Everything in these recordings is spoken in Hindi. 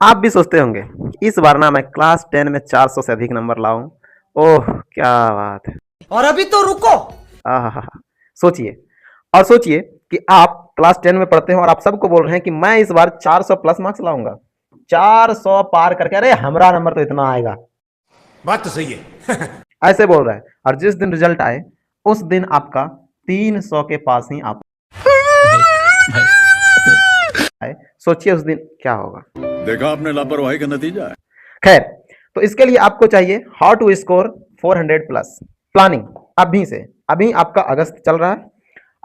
आप भी सोचते होंगे इस बार ना मैं क्लास 10 में 400 से अधिक नंबर लाऊं। ओह क्या बात है। और अभी तो रुको। आहा, सोचिए और सोचिए कि आप क्लास 10 में पढ़ते हो और आप सबको बोल रहे हैं कि मैं इस बार 400 प्लस मार्क्स लाऊंगा, 400 पार करके, अरे हमारा नंबर तो इतना आएगा। बात तो सही है। ऐसे बोल रहे हैं और जिस दिन रिजल्ट आए उस दिन आपका 300 के पास ही आप आए। सोचिए उस दिन क्या होगा। देखा आपने लापरवाही का नतीजा है। खैर, तो इसके लिए आपको चाहिए how to score 400 plus planning. अभी से, अभी आपका अगस्त चल रहा है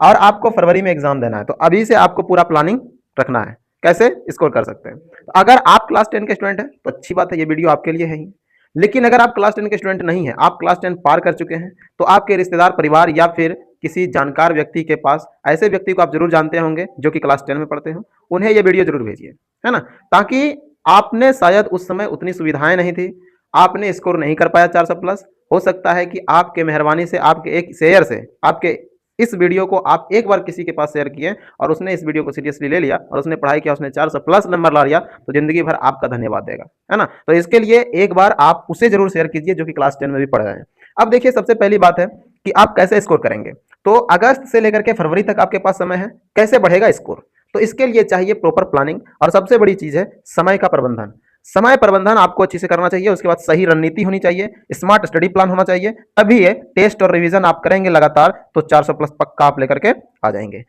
और आपको फरवरी में एग्जाम देना है, तो अभी से आपको पूरा प्लानिंग रखना है कैसे स्कोर कर सकते हैं। तो अगर आप क्लास 10 के स्टूडेंट हैं तो अच्छी बात है, ये वीडियो आपके लिए है ही। लेकिन अगर आप क्लास 10 के स्टूडेंट नहीं है, आप क्लास 10 पार कर चुके हैं, तो आपके रिश्तेदार, परिवार या फिर किसी जानकार व्यक्ति के पास ऐसे व्यक्ति को आप जरूर जानते होंगे जो कि क्लास 10 में पढ़ते हो, उन्हें यह वीडियो जरूर भेजिए, है ना। ताकि आपने शायद उस समय उतनी सुविधाएं नहीं थी, आपने स्कोर नहीं कर पाया 400 प्लस। हो सकता है कि आपके मेहरबानी से, आपके एक शेयर से, आपके इस वीडियो को आप एक बार किसी के पास शेयर किए और उसने इस वीडियो को सीरियसली ले लिया और उसने पढ़ाई किया, उसने 400 प्लस नंबर ला लिया, तो जिंदगी भर आपका धन्यवाद देगा, है ना। तो इसके लिए एक बार आप उसे जरूर शेयर कीजिए जो कि क्लास 10 में भी पढ़ रहे हैं। अब देखिए, सबसे पहली बात है कि आप कैसे स्कोर करेंगे। तो अगस्त से लेकर के फरवरी तक आपके पास समय है, कैसे बढ़ेगा स्कोर। तो इसके लिए चाहिए प्रॉपर प्लानिंग और सबसे बड़ी चीज है समय का प्रबंधन। समय प्रबंधन आपको अच्छे से करना चाहिए, उसके बाद सही रणनीति होनी चाहिए, स्मार्ट स्टडी प्लान होना चाहिए, तभी ये टेस्ट और रिवीजन आप करेंगे लगातार तो 400 प्लस पक्का आप लेकर के आ जाएंगे।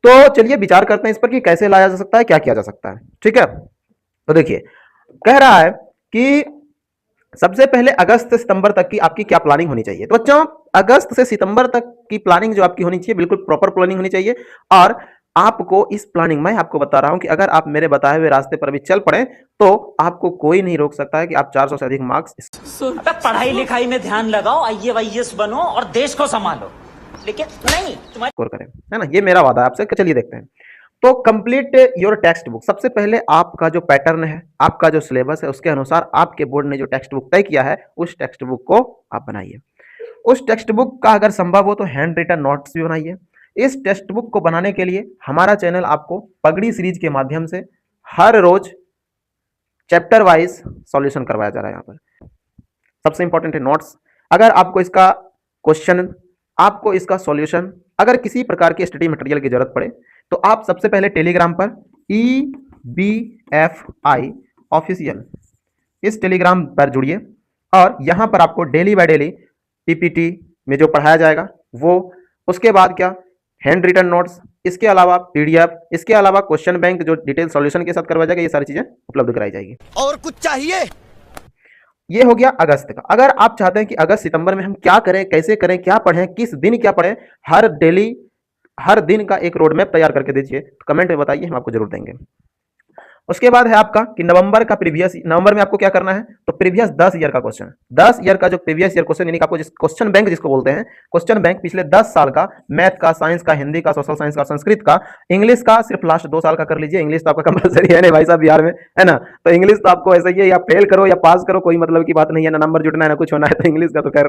तो चलिए विचार करते हैं इस पर कि कैसे लाया जा सकता है, क्या किया जा सकता है। ठीक है, तो देखिए, कह रहा है कि सबसे पहले अगस्त से सितंबर तक की आपकी क्या प्लानिंग होनी चाहिए। तो बच्चों, अगस्त से सितंबर तक की प्लानिंग जो आपकी होनी चाहिए, बिल्कुल प्रॉपर प्लानिंग होनी चाहिए। और आपको इस प्लानिंग में आपको बता रहा हूं कि अगर आप मेरे बताए हुए रास्ते पर भी चल पड़े तो आपको कोई नहीं रोक सकता है कि आप 400 से अधिक मार्क्स पढ़ाई लिखाई में ध्यान लगाओ, आईएएस बनो और देश को संभालो, लेकिन नहीं तुम्हारे स्कोर करें, है ना। ये मेरा वादा है आपसे। चलिए देखते हैं। तो कंप्लीट योर टेक्स्ट बुक। सबसे पहले आपका जो पैटर्न है, आपका जो सिलेबस है, उसके अनुसार आपके बोर्ड ने जो टेक्स्ट बुक तय किया है, उस टेक्स्ट बुक को आप बनाइए। उस टेक्स्ट बुक का अगर संभव हो तो हैंड रिटन नोट्स भी बनाइए। इस टेक्स्ट बुक को बनाने के लिए हमारा चैनल आपको पगड़ी सीरीज के माध्यम से हर रोज चैप्टर वाइज सॉल्यूशन करवाया जा रहा है। यहाँ पर सबसे इंपॉर्टेंट है नोट्स। अगर आपको इसका क्वेश्चन, आपको इसका सॉल्यूशन, अगर किसी प्रकार की स्टडी मटेरियल की जरूरत पड़े तो आप सबसे पहले टेलीग्राम पर EBFI ऑफिशियल, इस टेलीग्राम पर जुड़िए और यहाँ पर आपको डेली बाय डेली PPT में जो पढ़ाया जाएगा वो, उसके बाद क्या, हैंड रिटन नोट्स, इसके अलावा PDF, इसके अलावा क्वेश्चन बैंक जो डिटेल सॉल्यूशन के साथ करवाया जाएगा, ये सारी चीजें उपलब्ध कराई जाएगी। और कुछ चाहिए? ये हो गया अगस्त का। अगर आप चाहते हैं कि अगस्त सितंबर में हम क्या करें, कैसे करें, क्या पढ़ें, किस दिन क्या पढ़ें, हर दिन का एक रोड मैप तैयार करके दीजिए, तो कमेंट में बताइए, हम आपको जरूर देंगे। उसके बाद है आपका कि नवंबर में आपको क्या करना है। तो प्रीवियस 10 ईयर का क्वेश्चन, 10 ईयर का जो प्रीवियस ईयर क्वेश्चन, यानी आपको जिस क्वेश्चन बैंक जिसको बोलते हैं, क्वेश्चन बैंक पिछले 10 साल का, मैथ का, साइंस का, हिंदी का, सोशल साइंस का, संस्कृत का, इंग्लिश का सिर्फ लास्ट 2 साल का कर लीजिए। इंग्लिश तो आपका कंपलसरी है नहीं भाई साहब बिहार में, है ना। तो इंग्लिश तो आपको ऐसा ही है, या फेल करो या पास करो, कोई मतलब की बात नहीं है, ना नंबर जुटना है ना कुछ होना है। तो इंग्लिश का तो खैर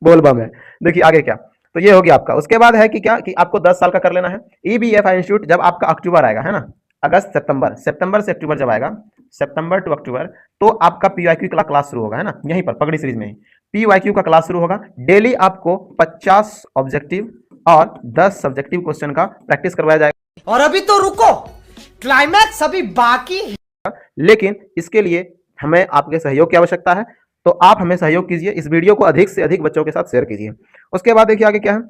बोल बम है। देखिए आगे क्या, तो ये हो गया आपका। उसके बाद है कि क्या, कि आपको 10 साल का कर लेना है। EBFI इंस्टीट्यूट जब आपका अक्टूबर आएगा, है ना, अगस्त सितंबर से अक्टूबर जब आएगा, सितंबर टू अक्टूबर, तो आपका PYQ का क्लास शुरू होगा, है ना, यहीं पर पगड़ी सीरीज में ही PYQ का क्लास शुरू होगा। डेली आपको 50 ऑब्जेक्टिव और 10 सब्जेक्टिव क्वेश्चन का प्रैक्टिस करवाया जाएगा। और अभी तो रुको, क्लाइमैक्स अभी बाकी है। लेकिन इसके लिए हमें आपके सहयोग की आवश्यकता है, तो आप हमें सहयोग कीजिए, इस वीडियो को अधिक से अधिक बच्चों के साथ शेयर कीजिए। उसके बाद देखिए आगे क्या है।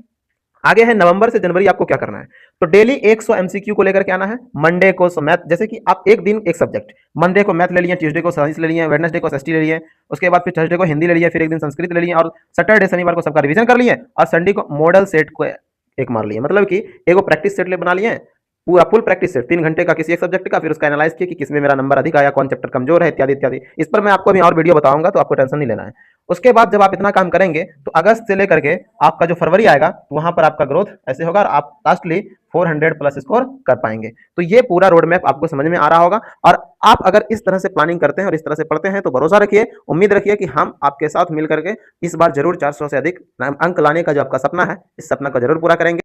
आगे है नवंबर से जनवरी आपको क्या करना है। तो डेली 100 MCQ को लेकर के आना है। मंडे को मैथ, जैसे कि आप एक दिन एक सब्जेक्ट, मंडे को मैथ ले लिए, ट्यूसडे को साइंस ले लिए, वेडनेसडे को ST ले लिए, उसके बाद फिर थर्सडे को हिंदी ले लिए, फिर एक दिन संस्कृत ले लिए, और सैटरडे शनिवार को सबका रिवीजन कर लिए, और संडे को मॉडल सेट को एक मार लिए। मतलब कि एक प्रैक्टिस सेट ले बना लिए, पूरा फुल प्रैक्टिस सेट 3 घंटे का किसी एक सब्जेक्ट का, फिर उसका एनालाइज किया कि किसमें मेरा नंबर अधिक आया, कौन चैप्टर कमजोर है, इत्यादि इत्यादि। इस पर मैं आपको अभी और वीडियो बताऊंगा, तो आपको टेंशन नहीं लेना है। उसके बाद जब आप इतना काम करेंगे तो अगस्त से लेकर के आपका जो फरवरी आएगा, वहां पर आपका ग्रोथ ऐसे होगा और आप लास्टली 400 प्लस स्कोर कर पाएंगे। तो ये पूरा रोड मैप आपको समझ में आ रहा होगा, और आप अगर इस तरह से प्लानिंग करते हैं और इस तरह से पढ़ते हैं तो भरोसा रखिए, उम्मीद रखिए कि हम आपके साथ मिल करके इस बार जरूर 400 से अधिक अंक लाने का जो आपका सपना है, इस सपना को जरूर पूरा करेंगे।